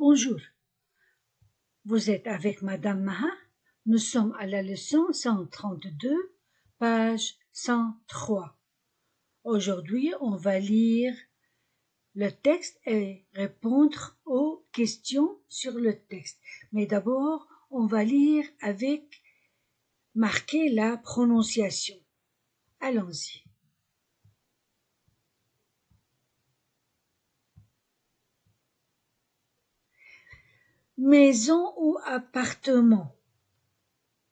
Bonjour, vous êtes avec Madame Maha. Nous sommes à la leçon 132, page 103. Aujourd'hui, on va lire le texte et répondre aux questions sur le texte. Mais d'abord, on va lire avec marquer la prononciation. Allons-y. Maison ou appartement.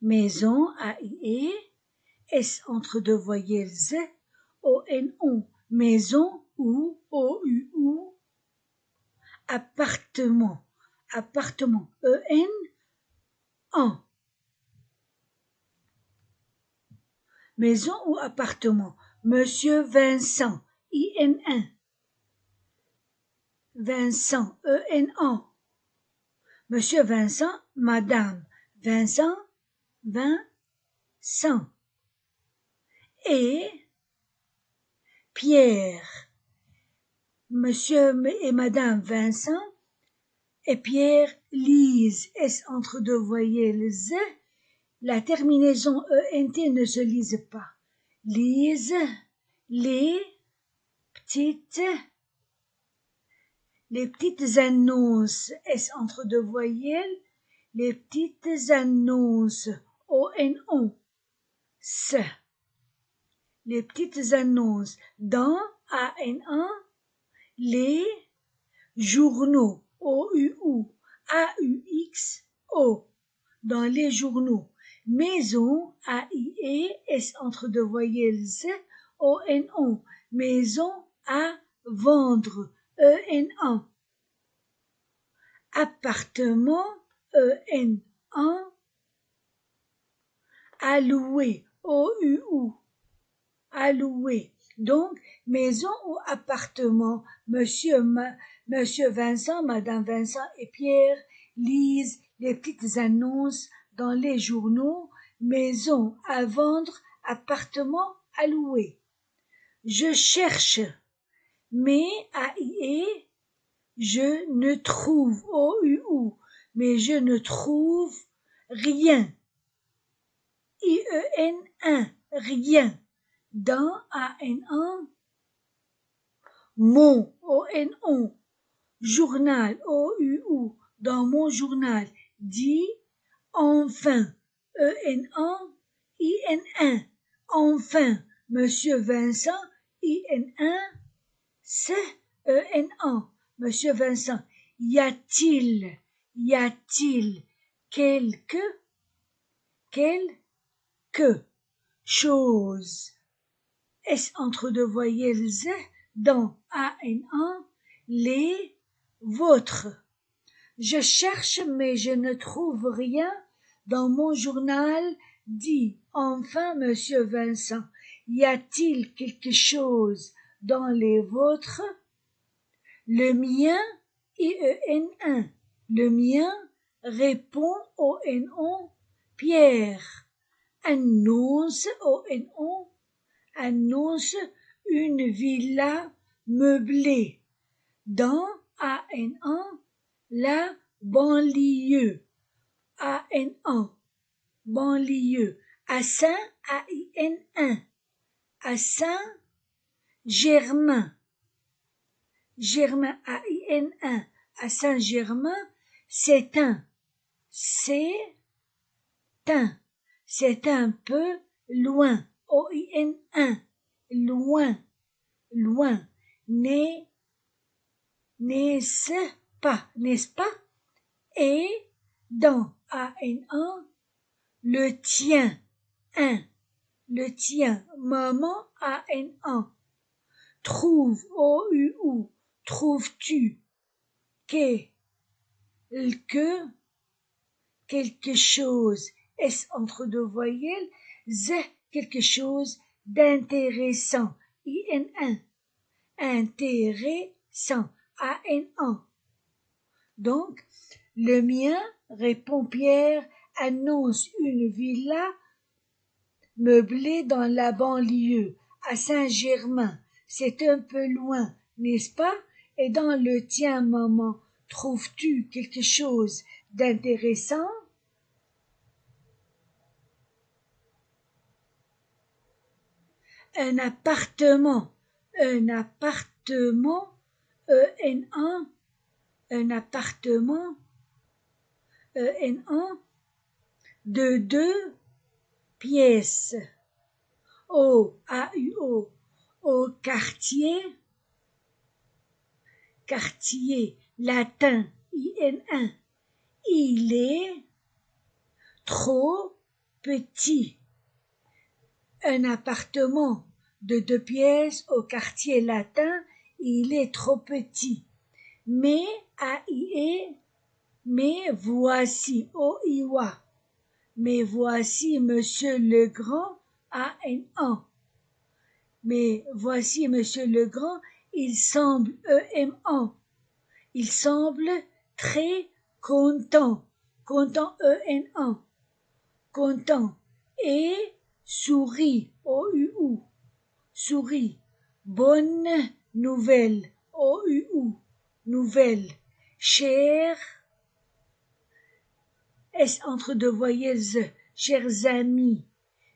Maison, A-I-E, S entre deux voyelles Z, O-N-O. Maison ou O-U-U. Appartement. Appartement, E-N-A. Maison ou appartement. Monsieur Vincent, I-N-N. Vincent, E-N-A. Monsieur Vincent, Madame Vincent, Vincent. Et Pierre. Monsieur et Madame Vincent et Pierre lisent, S entre deux voyelles Z. La terminaison ENT ne se lise pas. Lisent les petites annonces, S entre deux voyelles, les petites annonces, O-N-O, S. Les petites annonces dans A-N-A, les journaux, O-U-U, A-U-X-O, dans les journaux. Maison, A-I-E, S entre deux voyelles Z, O-N-O, maison à vendre, E-N-A. Appartement, E-N-A. Alloué, O-U-U, alloué. Donc, maison ou appartement, Monsieur Vincent, Madame Vincent et Pierre lisent les petites annonces dans les journaux, maison à vendre, appartement à louer. Je cherche, mais A-I-E, je ne trouve, O-U-U, mais je ne trouve rien, I-E-N-1, rien, dans A-N-A, mon, O-N-O, journal, O-U-U, dans mon journal, dit, enfin, E-N-A-I-N-1, enfin, Monsieur Vincent, I-N-1, c'est E-N-A, Monsieur Vincent, y a-t-il quelque chose, S entre deux voyelles Z, dans A-N-A, les vôtres. Je cherche mais je ne trouve rien dans mon journal, dit enfin Monsieur Vincent. Y a-t-il quelque chose dans les vôtres? Le mien, I-E-N-1, le mien, répond O-N-O, Pierre. Annonce, O-N-O, annonce une villa meublée dans A-N-A, la banlieue, A-N-A, banlieue, à Saint, A-I-N-1, à Saint-Germain, Germain, A-I-N-1, à Saint-Germain, c'est un peu loin, O-I-N-1, loin, n'est-ce pas, et dans A-N-A, le tien, maman, A-N-A, trouve, O-U-U, trouves-tu, quelque chose, S entre deux voyelles, Z, quelque chose d'intéressant, I-N-1, intéressant, A-N-A. Donc, le mien, répond Pierre, annonce une villa meublée dans la banlieue, à Saint-Germain. C'est un peu loin, n'est-ce pas? Et dans le tien, maman, Trouves-tu quelque chose d'intéressant? Un appartement, un appartement, E-N-A, un appartement, E-N-A, de 2 pièces, O-A-U-O, au quartier latin, I-N-1, il est trop petit. Un appartement de 2 pièces au quartier latin, il est trop petit. Mais, A-I-E, mais voici, O-I-W-A, mais voici Monsieur Legrand, A-N-A. Mais voici Monsieur Legrand, il semble, E-M-A, il semble très content, content, E-N-A, content, et sourit, O-U-U, sourit, bonne nouvelle, O-U-U, nouvelle, cher, S entre deux voyelles, chers amis,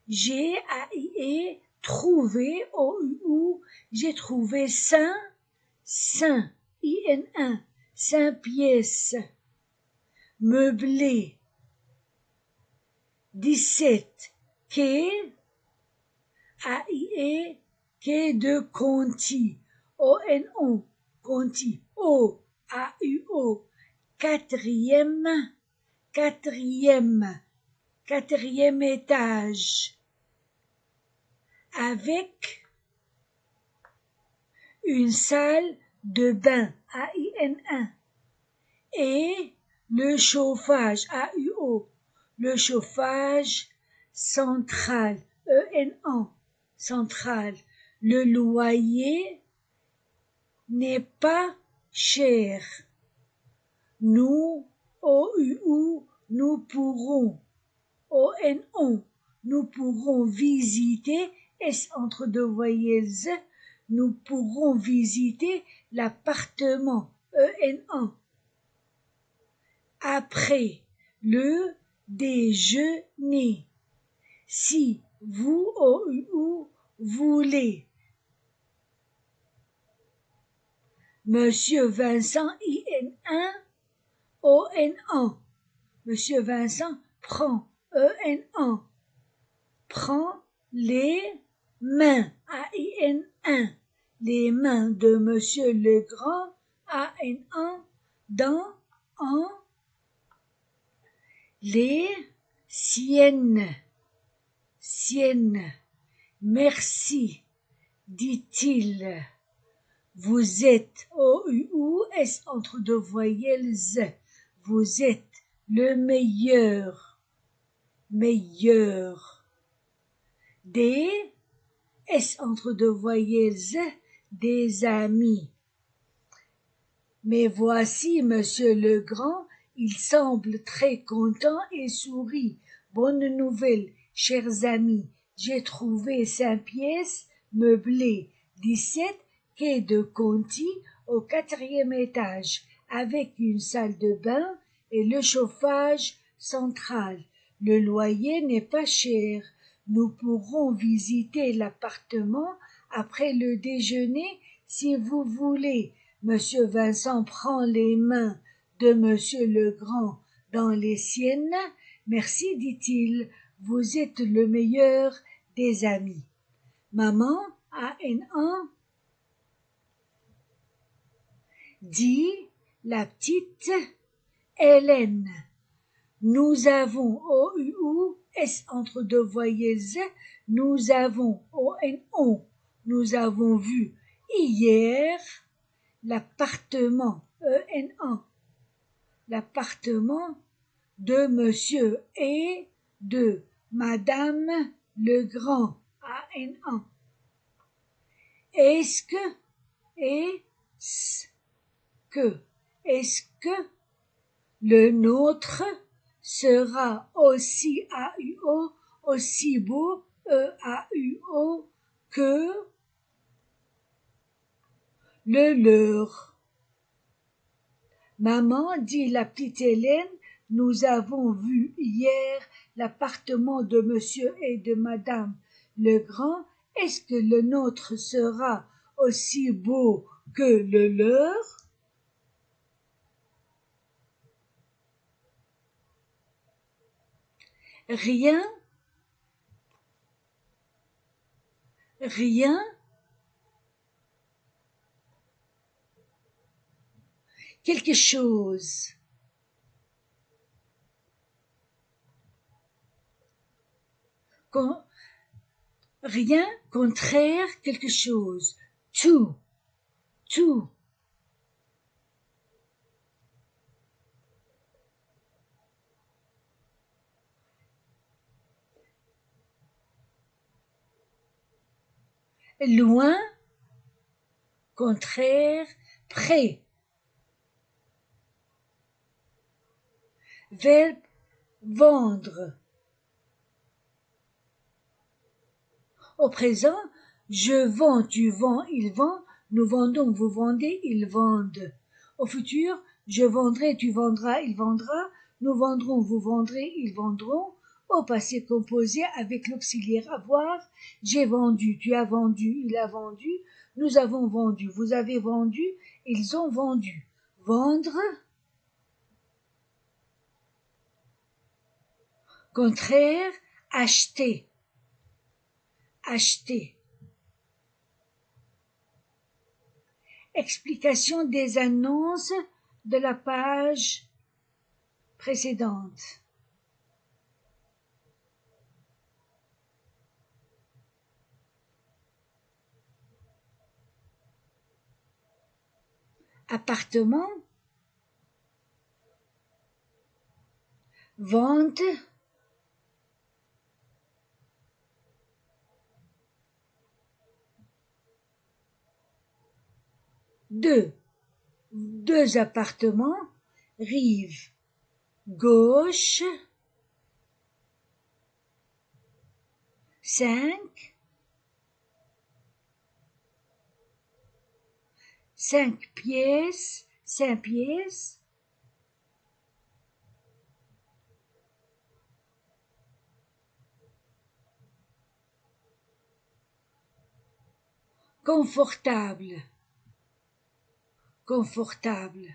G-A-I-E, trouvé, O-U-U, j'ai trouvé saint, I-N-1, 5 pièces, meublé, 17, quai, A-I-E, quai de Conti, O-N-O, Conti, O-A-U-O, quatrième étage, avec une salle de bain, A-I-N-1, et le chauffage, A-U-O, le chauffage central, E-N-A, central. Le loyer n'est pas cher. Nous, O-U-U, nous pourrons, O-N-O, nous pourrons visiter, S entre deux voyelles, nous pourrons visiter l'appartement, E-N-A. Après le déjeuner, si vous, O-U-U, voulez. Monsieur Vincent, I-N-1, O-N-A. Monsieur Vincent prend, E-N-A. Prend les mains, A-I-N-1. Les mains de Monsieur Legrand, A-N-A, dans, en, les siennes. Merci, dit-il. Vous êtes, O-U-U, S entre deux voyelles, vous êtes le meilleur. Des, S entre deux voyelles, des amis. Mais voici Monsieur Legrand, il semble très content et sourit. Bonne nouvelle, chers amis, j'ai trouvé 5 pièces meublées, 17, quai de Conti, au 4e étage, avec une salle de bain et le chauffage central. Le loyer n'est pas cher. Nous pourrons visiter l'appartement après le déjeuner si vous voulez. Monsieur Vincent prend les mains de Monsieur Legrand dans les siennes. Merci, dit-il, vous êtes le meilleur des amis. Maman, A-N-A, dit la petite Hélène. Nous avons, O-U-U, S entre deux voyelles, nous avons, O-N-O, nous avons vu hier l'appartement, E-N-A, l'appartement de Monsieur et de Madame Legrand, A-N-A. Est-ce que le nôtre sera aussi A-U-O, aussi beau, E-A-U-O, que le leur? Maman, dit la petite Hélène, nous avons vu hier l'appartement de monsieur et de madame Legrand. Est-ce que le nôtre sera aussi beau que le leur? Rien, rien, quelque chose. Rien, contraire, quelque chose. Tout, tout. Loin, contraire, près. Verbe vendre. Au présent, je vends, tu vends, il vend, nous vendons, vous vendez, ils vendent. Au futur, je vendrai, tu vendras, il vendra, nous vendrons, vous vendrez, ils vendront. Au passé composé avec l'auxiliaire avoir, j'ai vendu, tu as vendu, il a vendu, nous avons vendu, vous avez vendu, ils ont vendu. Vendre, contraire, acheter, acheter. Explication des annonces de la page précédente. Appartement, vente, deux appartements, rive gauche, 5 pièces, 5 pièces, confortable, confortable,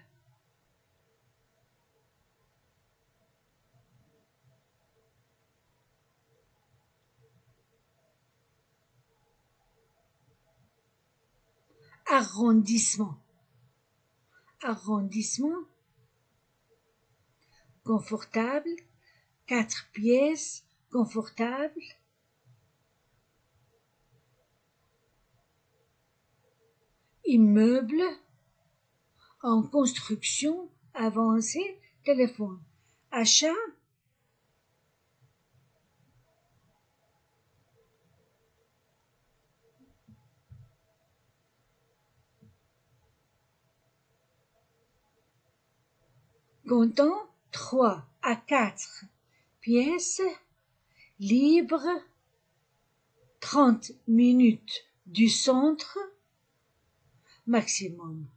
arrondissement, arrondissement, confortable, 4 pièces, confortable, immeuble, en construction, avancée, téléphone, achat, comptant 3 à 4 pièces, libre, 30 minutes du centre, maximum.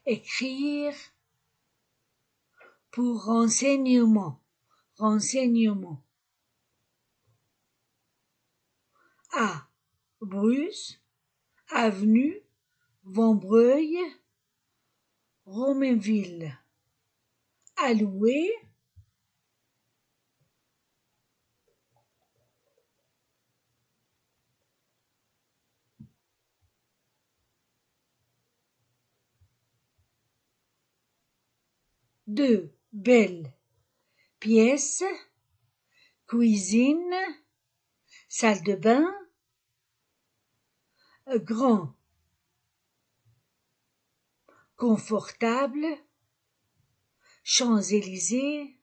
Écrire pour renseignement, renseignement. A. Bruce, avenue, Vambreuil, Romainville. Alloué, deux belles pièces, cuisine, salle de bain, grand, confortable, Champs-Élysées,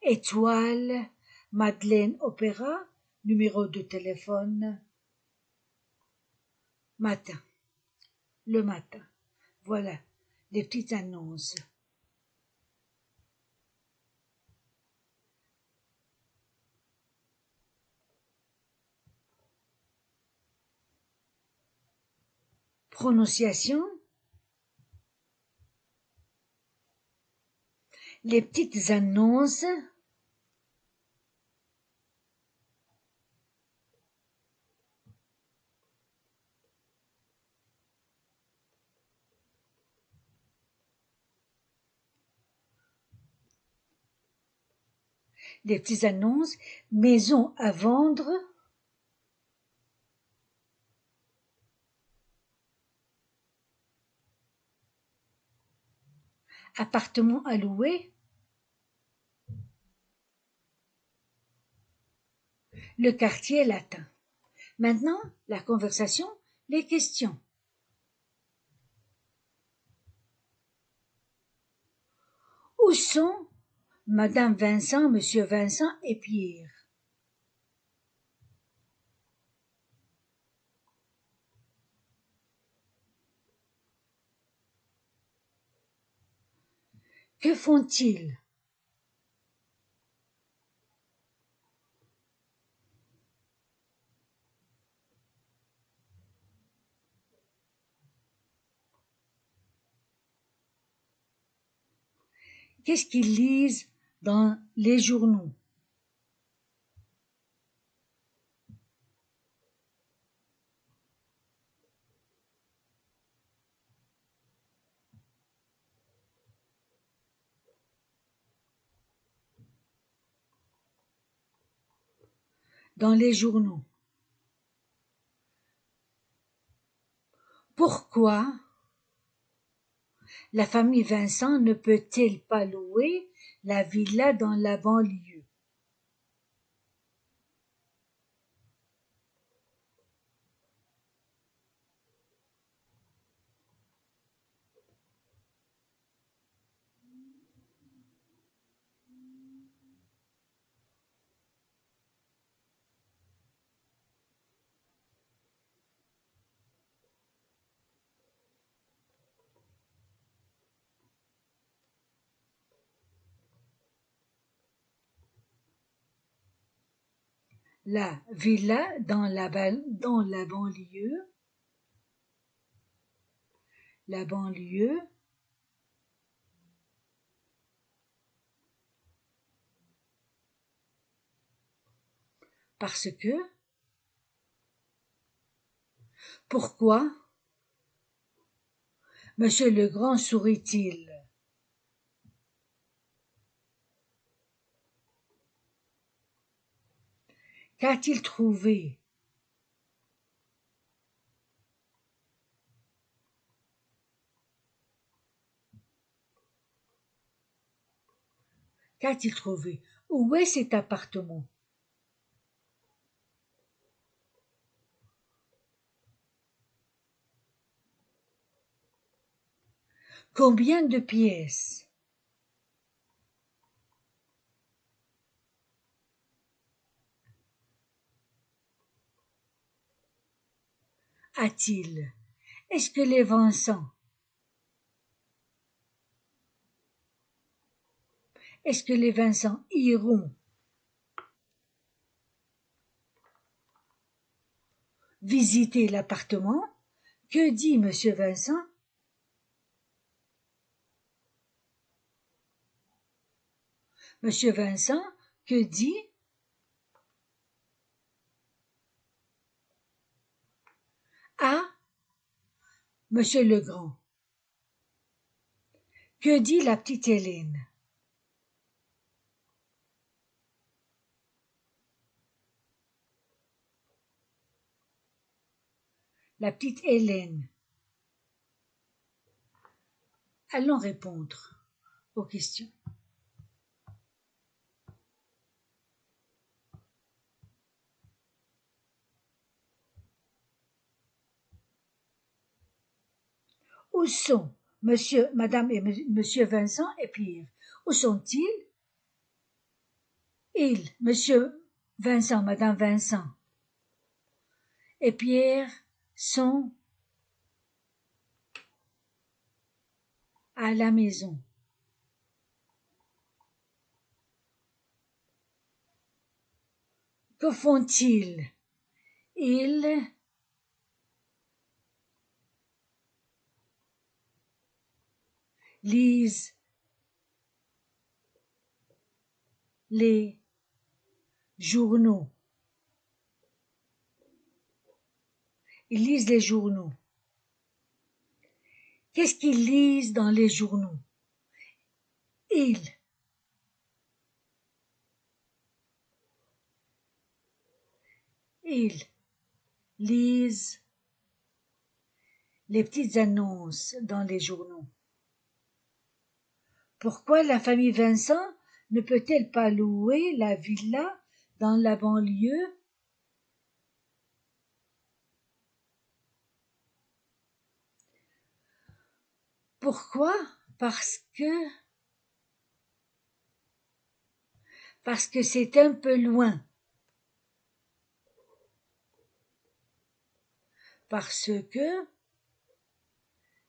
étoile, Madeleine Opéra, numéro de téléphone, matin, le matin. Voilà les petites annonces. Prononciation, Les petites annonces. Les petites annonces. Maison à vendre. Appartement à louer. Le quartier latin. Maintenant, la conversation, les questions. Où sont Madame Vincent, Monsieur Vincent et Pierre? Que font-ils? Qu'est-ce qu'ils lisent dans les journaux? Dans les journaux. Pourquoi la famille Vincent ne peut-elle pas louer la villa dans la banlieue? La villa dans la banlieue, la banlieue, parce que, pourquoi Monsieur Legrand sourit-il? Qu'a-t-il trouvé? Qu'a-t-il trouvé? Où est cet appartement? Combien de pièces a-t-il? Est-ce que les Vincent, est-ce que les Vincent iront visiter l'appartement? Que dit Monsieur Vincent? Monsieur Vincent, que dit? À Monsieur Legrand. Que dit la petite Hélène? La petite Hélène. Allons répondre aux questions. Où sont Monsieur, Madame et Monsieur Vincent et Pierre? Où sont-ils? Ils, Monsieur Vincent, Madame Vincent et Pierre sont à la maison. Que font-ils? Ils lisent les journaux. Ils lisent les journaux. Qu'est-ce qu'ils lisent dans les journaux? Ils lisent les petites annonces dans les journaux. Pourquoi la famille Vincent ne peut-elle pas louer la villa dans la banlieue? Pourquoi? Parce que c'est un peu loin. Parce que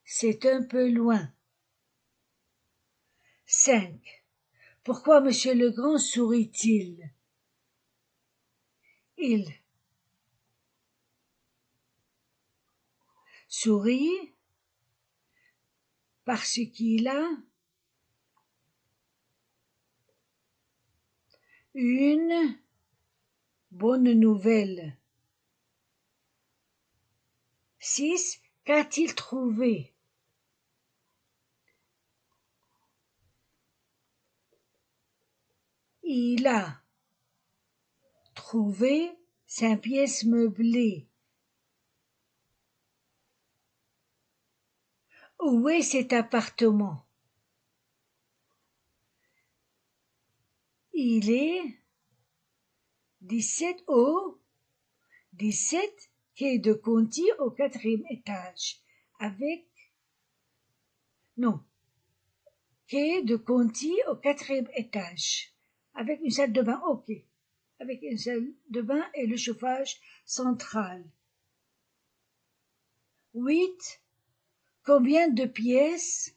c'est un peu loin. 5. Pourquoi Monsieur Legrand sourit-il? Il sourit parce qu'il a une bonne nouvelle. 6. Qu'a-t-il trouvé? Il a trouvé 5 pièces meublées. Où est cet appartement? Il est 17 quai de Conti au 4e étage. Quai de Conti au 4e étage. Avec une salle de bain, ok. Avec une salle de bain et le chauffage central. 8. Combien de pièces?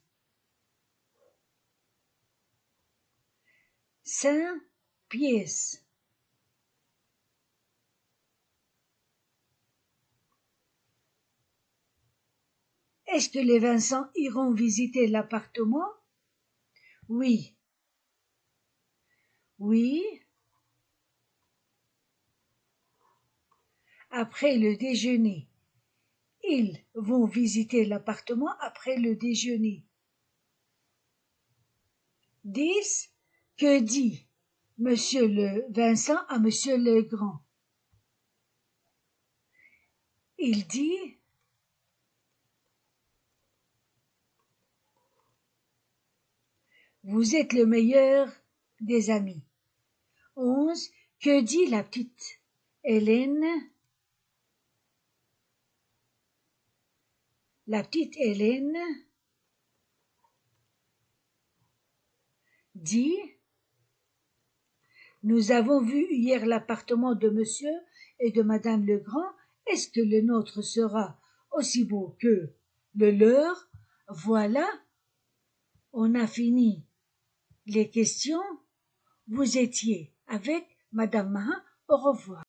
5 pièces. Est-ce que les Vincent iront visiter l'appartement? Oui. Oui. Après le déjeuner. Ils vont visiter l'appartement après le déjeuner. 10. Que dit Monsieur le Vincent à Monsieur Legrand? Il dit: vous êtes le meilleur des amis. 11. Que dit la petite Hélène? La petite Hélène dit: nous avons vu hier l'appartement de Monsieur et de Madame Legrand. Est-ce que le nôtre sera aussi beau que le leur? Voilà, on a fini les questions. Vous étiez avec Madame Mahin. Au revoir.